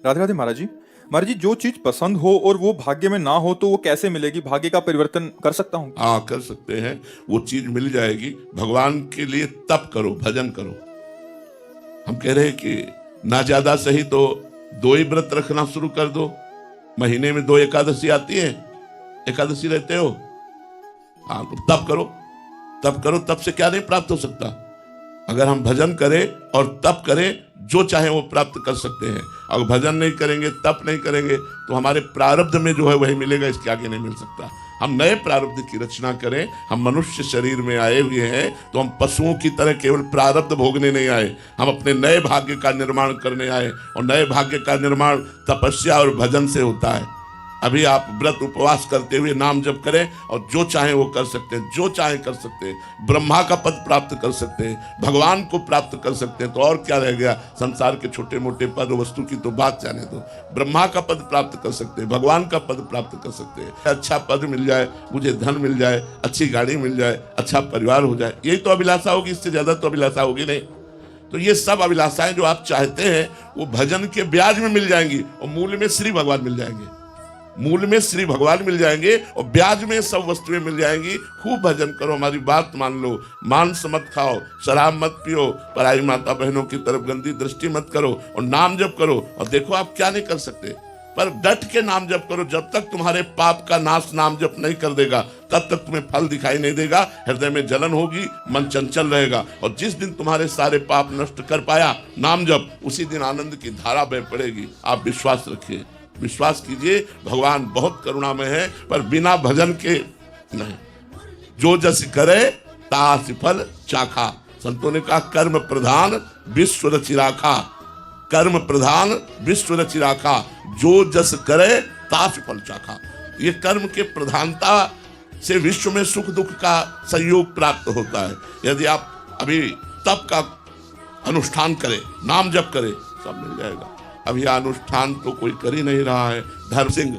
राधे राधे महाराज जी। महाराज जी, जो चीज पसंद हो और वो भाग्य में ना हो तो वो कैसे मिलेगी? भाग्य का परिवर्तन कर सकता हूँ? हाँ, कर सकते हैं। वो चीज मिल जाएगी। भगवान के लिए तप करो, भजन करो। हम कह रहे हैं कि ना ज्यादा सही तो 2 ही व्रत रखना शुरू कर दो। महीने में 2 एकादशी आती है, एकादशी रहते हो। हाँ, तो तप करो, तप करो। तप से क्या नहीं प्राप्त हो सकता? अगर हम भजन करें और तप करें, जो चाहे वो प्राप्त कर सकते हैं। अगर भजन नहीं करेंगे, तप नहीं करेंगे, तो हमारे प्रारब्ध में जो है वही मिलेगा, इसके आगे नहीं मिल सकता। हम नए प्रारब्ध की रचना करें। हम मनुष्य शरीर में आए हुए हैं तो हम पशुओं की तरह केवल प्रारब्ध भोगने नहीं आए, हम अपने नए भाग्य का निर्माण करने आए। और नए भाग्य का निर्माण तपस्या और भजन से होता है। अभी आप व्रत उपवास करते हुए नाम जप करें और जो चाहे वो कर सकते हैं, जो चाहे कर सकते हैं। ब्रह्मा का पद प्राप्त कर सकते हैं, भगवान को प्राप्त कर सकते हैं। तो और क्या रह गया? संसार के छोटे मोटे पद वस्तु की तो बात जाने दो। ब्रह्मा का पद प्राप्त कर सकते हैं, भगवान का पद प्राप्त कर सकते हैं। अच्छा पद मिल जाए, मुझे धन मिल जाए, अच्छी गाड़ी मिल जाए, अच्छा परिवार हो जाए, यही तो अभिलाषा होगी। इससे ज्यादा तो अभिलाषा होगी नहीं। तो ये सब अभिलाषाएं जो आप चाहते हैं वो भजन के ब्याज में मिल जाएंगी और मूल में श्री भगवान मिल जाएंगे। मूल में श्री भगवान मिल जाएंगे और ब्याज में सब वस्तुएं मिल जाएंगी। खूब भजन करो, हमारी बात मान लो, मांस मत खाओ, शराब मत पियो, पराई माता बहनों की तरफ गंदी दृष्टि मत करो और नाम जप करो। और देखो आप क्या नहीं कर सकते, पर डट के नाम जप करो। जब तक तुम्हारे पाप का नाश नाम जप नहीं कर देगा, तब तक तुम्हें फल दिखाई नहीं देगा। हृदय में जलन होगी, मन चंचल रहेगा। और जिस दिन तुम्हारे सारे पाप नष्ट कर पाया नाम जप, उसी दिन आनंद की धारा बह पड़ेगी। आप विश्वास रखिए, विश्वास कीजिए। भगवान बहुत करुणामय है, पर बिना भजन के नहीं। जो जस करे तास फल चाखा। संतों ने कहा कर्म प्रधान विश्व रचि राखा, कर्म प्रधान विश्व रचि राखा। जो जस करे तास फल चाखा। ये कर्म के प्रधानता से विश्व में सुख दुख का संयोग प्राप्त होता है। यदि आप अभी तप का अनुष्ठान करें, नाम जप करें, सब मिल जाएगा। अभी अनुष्ठान तो कोई कर ही नहीं रहा है। धर्म सिंह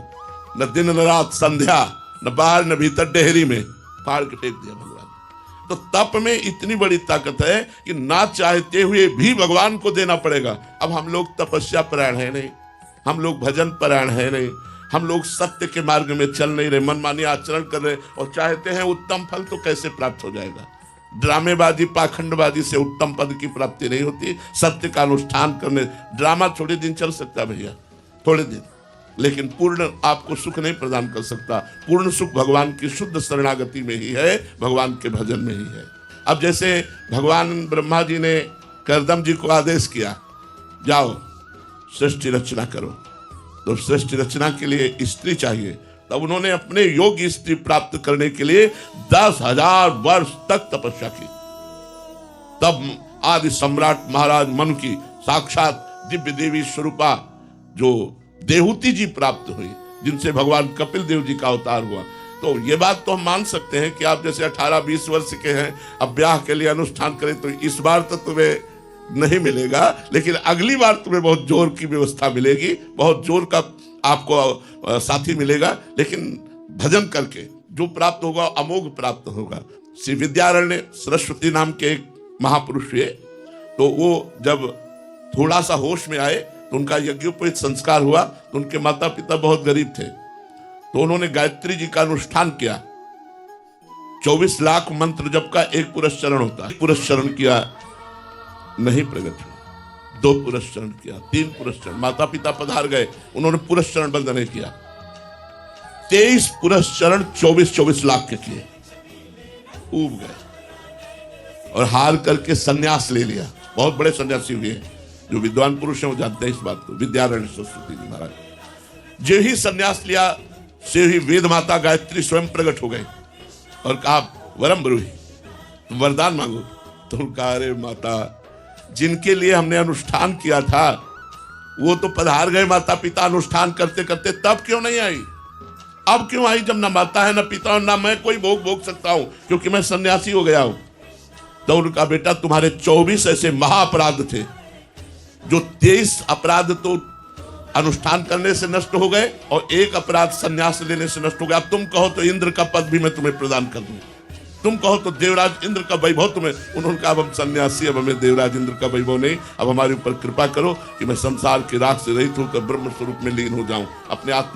न दिन न रात संध्या, न बाहर न भीतर, डेहरी में फाड़ के फेंक दिया भगवान। तो तप में इतनी बड़ी ताकत है कि ना चाहते हुए भी भगवान को देना पड़ेगा। अब हम लोग तपस्या परायण है नहीं, हम लोग भजन परायण है नहीं, हम लोग सत्य के मार्ग में चल नहीं रहे, मनमानी आचरण कर रहे और चाहते हैं उत्तम फल, तो कैसे प्राप्त हो जाएगा? ड्रामेबाजी पाखंडबाजी से उत्तम पद की प्राप्ति नहीं होती। सत्य का अनुष्ठान करने, ड्रामा थोड़े दिन चल सकता भैया, थोड़े दिन, लेकिन पूर्ण आपको सुख नहीं प्रदान कर सकता। पूर्ण सुख भगवान की शुद्ध शरणागति में ही है, भगवान के भजन में ही है। अब जैसे भगवान ब्रह्मा जी ने करदम जी को आदेश किया, जाओ सृष्टि रचना करो। तो सृष्टि रचना के लिए स्त्री चाहिए। तब उन्होंने अपने योग्य स्त्री प्राप्त करने के लिए 10,000 वर्ष तक तपस्या की। तब आदि सम्राट महाराज मनु की साक्षात दिव्य देवी स्वरूपा जो देहूति जी प्राप्त हुई, जिनसे भगवान कपिल देव जी का अवतार हुआ। तो ये बात तो हम मान सकते हैं कि आप जैसे 18-20 वर्ष के हैं, अब ब्याह के लिए अनुष्ठान करें, तो इस बार तो तुम्हें नहीं मिलेगा, लेकिन अगली बार तुम्हें बहुत जोर की व्यवस्था मिलेगी, बहुत जोर का आपको साथी मिलेगा। लेकिन भजन करके जो प्राप्त होगा अमोघ प्राप्त होगा। श्री विद्यारण्य सरस्वती नाम के एक महापुरुष हुए, तो वो जब थोड़ा सा होश में आए तो उनका यज्ञोपवीत संस्कार हुआ। तो उनके माता पिता बहुत गरीब थे, तो उन्होंने गायत्री जी का अनुष्ठान किया। 24 लाख मंत्र जप का एक पुरस्चरण होता है। पुरस्चरण किया, नहीं प्रकट हुआ। 2 पुरस्चरण किया, 3 पुरस्चरण, माता पिता पधार गए, उन्होंने पुरस्चरण बंद नहीं किया। 23 पुरस्चरण 24 लाख के किए, ऊब गए और हार करके सन्यास ले लिया। बहुत बड़े सन्यासी हुए हैं, जो विद्वान पुरुष हैं वो जानते हैं इस बात को। विद्यारण्य सरस्वती जी महाराज जो ही सन्यास लिया, से ही वेद माता गायत्री स्वयं प्रकट हो गए और कहा वरम ब्रूहि, तुम वरदान मांगो। तो कहा अरे माता, जिनके लिए हमने अनुष्ठान किया था वो तो पधार गए माता पिता अनुष्ठान करते करते, तब क्यों नहीं आई? अब क्यों आई जब ना माता है ना पिता और ना मैं कोई भोग भोग सकता हूं, क्योंकि मैं सन्यासी हो गया हूं। तो उनका बेटा तुम्हारे 24 ऐसे महाअपराध थे, जो 23 अपराध तो अनुष्ठान करने से नष्ट हो गए और एक अपराध सन्यास लेने से नष्ट हो गया। अब तुम कहो तो इंद्र का पद भी मैं तुम्हें प्रदान कर दूं। तुम कहो तो देवराज इंद्र का वैभव तुम्हें। उन्होंने कहा अब हम सन्यासी, अब हमें देवराज इंद्र का वैभव नहीं, अब हमारे ऊपर कृपा करो कि मैं संसार के राग से रहित होकर ब्रह्म स्वरूप में लीन हो जाऊं, अपने आत्मा